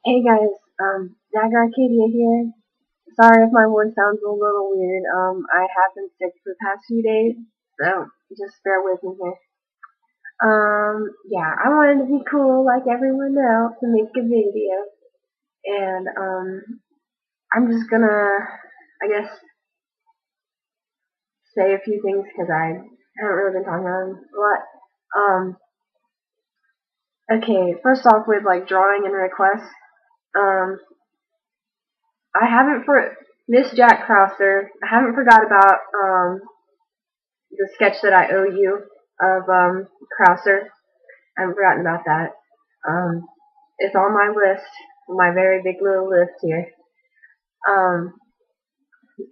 Hey guys, Dagger Arcadia here. Sorry if my voice sounds a little weird. I have been sick for the past few days, so just bear with me here. Yeah, I wanted to be cool like everyone else and make a video, and I'm just gonna, I guess, say a few things because I haven't really been talking about them a lot. Okay, first off with like drawing and requests. Um, I haven't for Miss Jack Crosser. I haven't forgot about the sketch that I owe you of Krauser. I haven't forgotten about that. Um, it's on my list, my very big little list here. Um,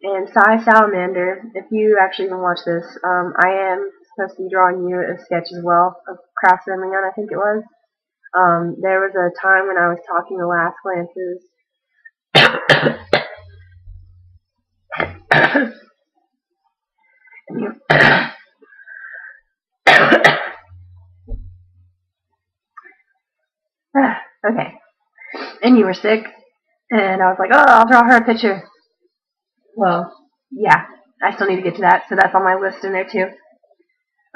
and Cy Salamander, if you actually even watch this, I am supposed to be drawing you a sketch as well of Krauser and Leon, I think it was. There was a time when I was talking to Last Glances. Okay. And you were sick, and I was like, oh, I'll draw her a picture. Well, yeah, I still need to get to that, so that's on my list in there too.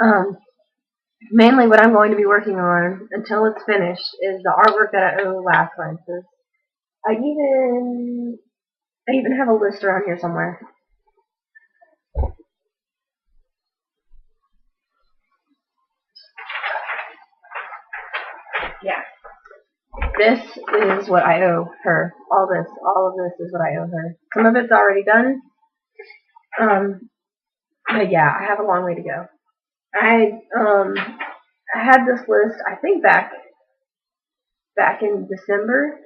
Um, Mainly what I'm going to be working on until it's finished is the artwork that I owe Last Glances. I even have a list around here somewhere. Yeah. This is what I owe her. All of this is what I owe her. Some of it's already done. But yeah, I have a long way to go. I had this list I think back in December,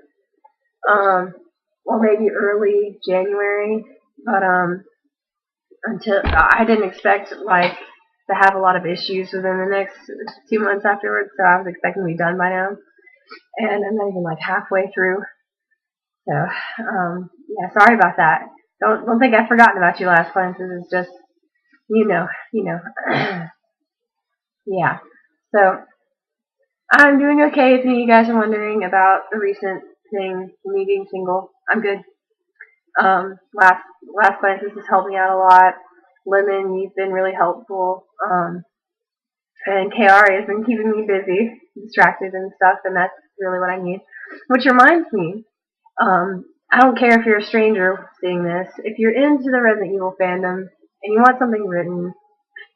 or maybe early January, but until I didn't expect like to have a lot of issues within the next 2 months afterwards, so I was expecting to be done by now, and I'm not even like halfway through. So yeah, sorry about that. Don't think I've forgotten about you, Last Glances. It's just you know. Yeah. So I'm doing okay. If you guys are wondering about the recent thing, me being single, I'm good. Last Glances has helped me out a lot. Lemon, you've been really helpful. And Kaori has been keeping me busy, distracted and stuff, and that's really what I need. Which reminds me, I don't care if you're a stranger seeing this. If you're into the Resident Evil fandom and you want something written,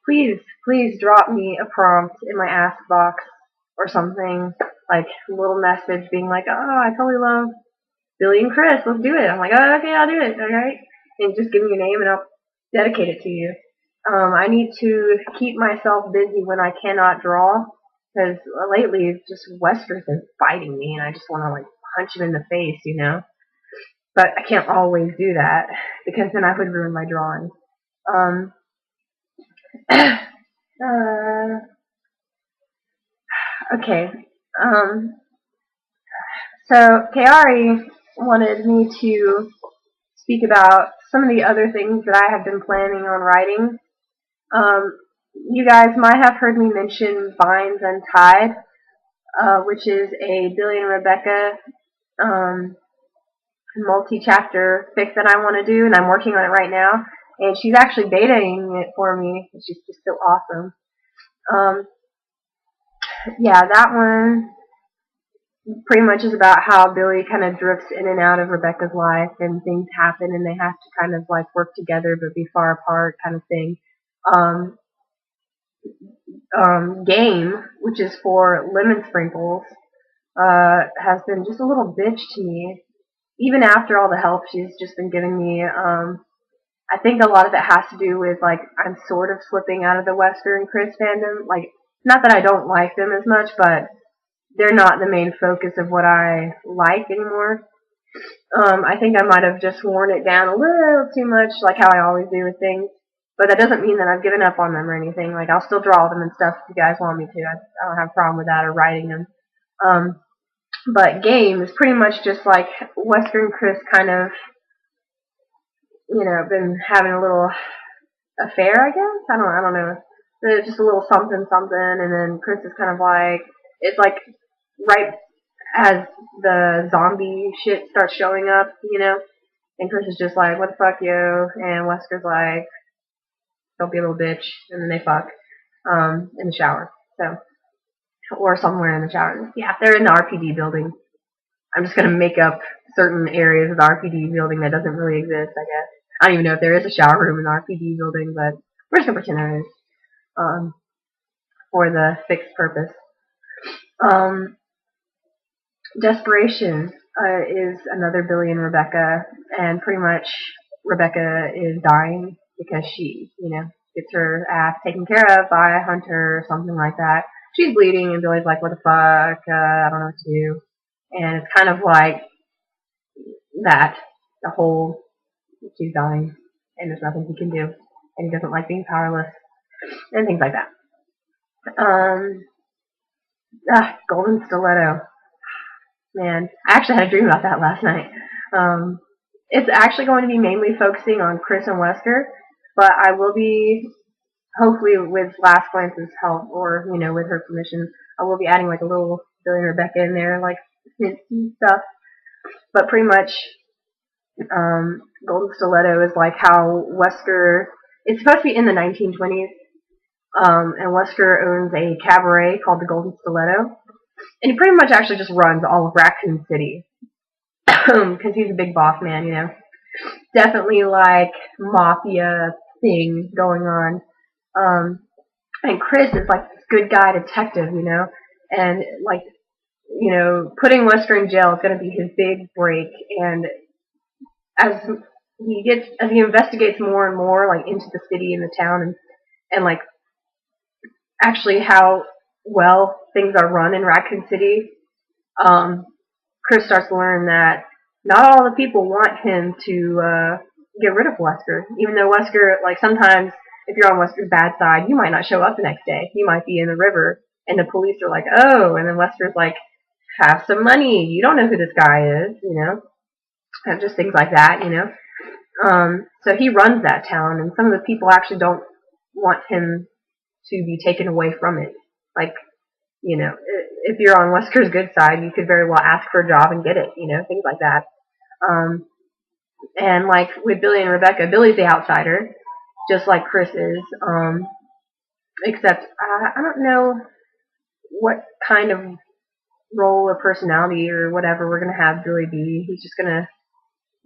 please drop me a prompt in my ask box or something, like a little message being like, oh, I totally love Billy and Chris, let's do it. I'm like, oh, okay, I'll do it, alright? And just give me your name and I'll dedicate it to you. I need to keep myself busy when I cannot draw, because lately just Wesker's been fighting me and I just want to like punch him in the face, you know? But I can't always do that, because then I would ruin my drawing. Okay. So Kaori wanted me to speak about some of the other things that I have been planning on writing. You guys might have heard me mention Vines Untied, which is a Billy and Rebecca multi-chapter fic that I want to do, and I'm working on it right now. And she's actually betaing it for me. She's just so awesome. Yeah, that one pretty much is about how Billy kind of drifts in and out of Rebecca's life, and things happen, and they have to kind of like work together but be far apart, kind of thing. Game, which is for Lemon Sprinkles, has been just a little bitch to me. Even after all the help she's just been giving me, I think a lot of it has to do with like I'm sort of slipping out of the Wesker and Chris fandom. Like, not that I don't like them as much, but they're not the main focus of what I like anymore. I think I might have just worn it down a little too much, like how I always do with things. But that doesn't mean that I've given up on them or anything. Like, I'll still draw them and stuff if you guys want me to. I don't have a problem with that, or writing them. But Game is pretty much just like Wesker and Chris kind of, been having a little affair, I guess. I don't know. It's just a little something, and then Chris is kind of like, it's like right as the zombie shit starts showing up, and Chris is just like, what the fuck, yo? And Wesker's like, don't be a little bitch. And then they fuck, in the shower. So, or somewhere in the shower. Yeah, they're in the RPD building. I'm just gonna make up certain areas of the RPD building that doesn't really exist, I guess. I don't even know if there is a shower room in the RPD building, but we're just gonna pretend there is, um, for the fixed purpose. Um, Desperation is another Billy and Rebecca, and pretty much Rebecca is dying because she, gets her ass taken care of by a hunter or something like that. She's bleeding, and Billy's like, what the fuck, I don't know what to do. And it's kind of like that, the whole, she's dying, and there's nothing he can do, and he doesn't like being powerless, and things like that. Golden Stiletto. Man, I actually had a dream about that last night. It's actually going to be mainly focusing on Chris and Wesker, but I will be, hopefully with Last Glance's help, or, with her permission, I will be adding like a little Billy and Rebecca in there, like hints and stuff. But pretty much, Golden Stiletto is like how Wesker, it's supposed to be in the 1920s, and Wesker owns a cabaret called the Golden Stiletto. And he pretty much actually just runs all of Raccoon City. Because he's a big boss man, Definitely like mafia thing going on. And Chris is like this good guy detective, And like, putting Wesker in jail is going to be his big break. And as he investigates more and more, like into the city and the town, and like actually how well things are run in Raccoon City, Chris starts to learn that not all the people want him to get rid of Wesker. Even though Wesker, like sometimes if you're on Wesker's bad side, you might not show up the next day. You might be in the river, and the police are like, oh, and then Wesker's like, have some money. You don't know who this guy is, and just things like that, So he runs that town, and some of the people actually don't want him to be taken away from it. Like, if you're on Wesker's good side, you could very well ask for a job and get it, things like that. And like with Billy and Rebecca, Billy's the outsider, just like Chris is. Except I don't know what kind of role or personality or whatever we're gonna have Billy be. He's just gonna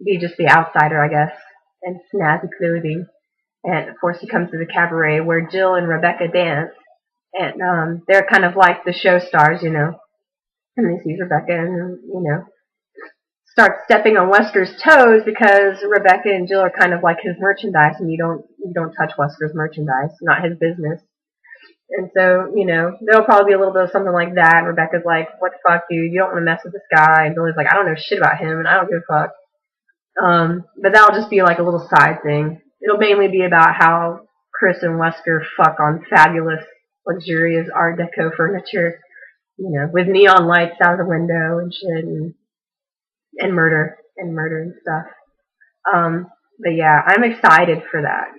be just the outsider, I guess, and snazzy clothing. And of course, he comes to the cabaret where Jill and Rebecca dance, and they're kind of like the show stars, And they see Rebecca, and start stepping on Wesker's toes because Rebecca and Jill are kind of like his merchandise, and you don't touch Wesker's merchandise, not his business. And so, there'll probably be a little bit of something like that. And Rebecca's like, what the fuck, dude? You don't want to mess with this guy. And Billy's like, I don't know shit about him, and I don't give a fuck. But that'll just be like a little side thing. It'll mainly be about how Chris and Wesker fuck on fabulous, luxurious Art Deco furniture, with neon lights out of the window and shit, and murder and stuff. But yeah, I'm excited for that.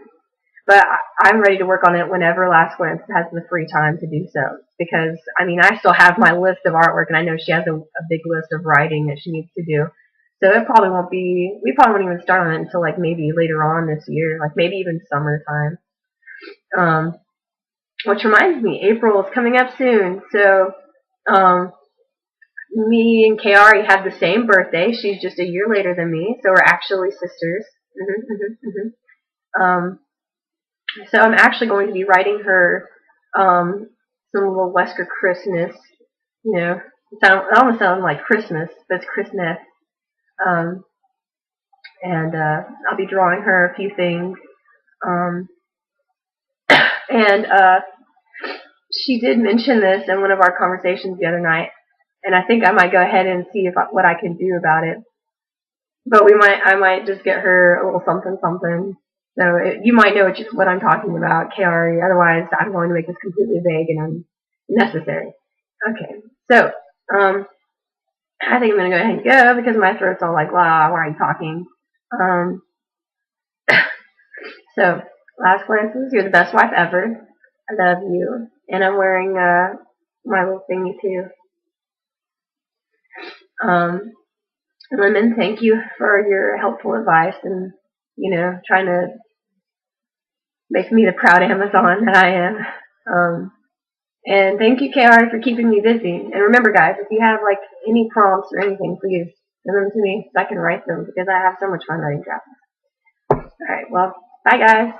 But I'm ready to work on it whenever Last Glance has the free time to do so. Because, I still have my list of artwork, and I know she has a big list of writing that she needs to do. So it probably won't be, we probably won't even start on it until like maybe later on this year, like maybe even summertime. Which reminds me, April is coming up soon. So, me and Kaori have the same birthday. She's just a year later than me, so we're actually sisters. So I'm actually going to be writing her some little Wesker Christmas. It almost sounds like Christmas, but it's Christmas. And I'll be drawing her a few things. And she did mention this in one of our conversations the other night, and I think I might go ahead and see what I can do about it. But I might just get her a little something. So you might know what I'm talking about, Kaori. Otherwise, I'm going to make this completely vague and unnecessary. Okay, so I think I'm going to go ahead and go because my throat's all like, wow, why are you talking? So, Last Glances, you're the best wife ever. I love you. And I'm wearing my little thingy too. Lemon, thank you for your helpful advice and, trying to make me the proud Amazon that I am. And thank you, KR, for keeping me busy. And remember, guys, if you have like any prompts or anything, please send them to me so I can write them because I have so much fun writing drafts. All right, well, bye, guys.